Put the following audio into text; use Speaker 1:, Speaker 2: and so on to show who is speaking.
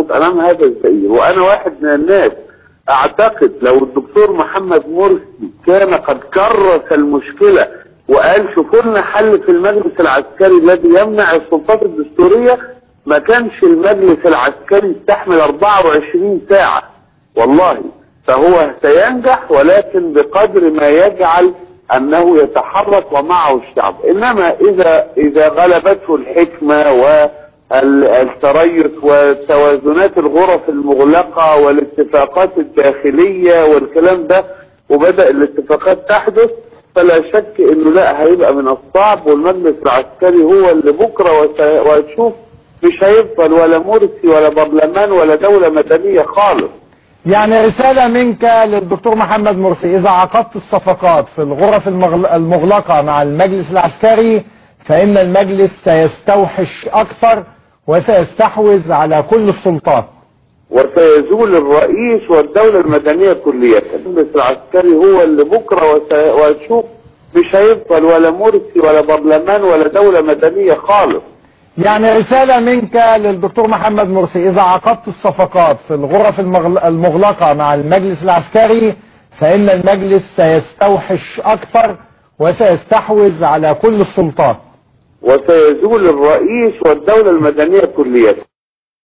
Speaker 1: امام هذا الزئير. وانا واحد من الناس اعتقد لو الدكتور محمد مرسي كان قد كرس المشكله وقال شوفوا لنا حل في المجلس العسكري الذي يمنع السلطات الدستوريه، ما كانش المجلس العسكري يستحمل 24 ساعه والله. فهو سينجح، ولكن بقدر ما يجعل انه يتحرك ومعه الشعب. انما اذا غلبته الحكمه والتريث وتوازنات الغرف المغلقه والاتفاقات الداخليه والكلام ده، وبدأ الاتفاقات تحدث، فلا شك انه لا، هيبقى من الصعب. والمجلس العسكري هو اللي بكره وهتشوف مش هيفضل ولا مرسي ولا برلمان ولا دوله مدنيه خالص.
Speaker 2: يعني رسالة منك للدكتور محمد مرسي: إذا عقدت الصفقات في الغرف المغلقة مع المجلس العسكري فإن المجلس سيستوحش أكثر وسيستحوذ على كل السلطات،
Speaker 1: وسيزول الرئيس والدولة المدنية كلية. المجلس العسكري هو اللي بكرة وهتشوف مش هيفضل ولا مرسي ولا برلمان ولا دولة مدنية خالص.
Speaker 2: يعني رسالة منك للدكتور محمد مرسي: إذا عقدت الصفقات في الغرف المغلقة مع المجلس العسكري فإن المجلس سيستوحش أكثر وسيستحوذ على كل السلطات،
Speaker 1: وسيزول الرئيس والدولة المدنية كلية.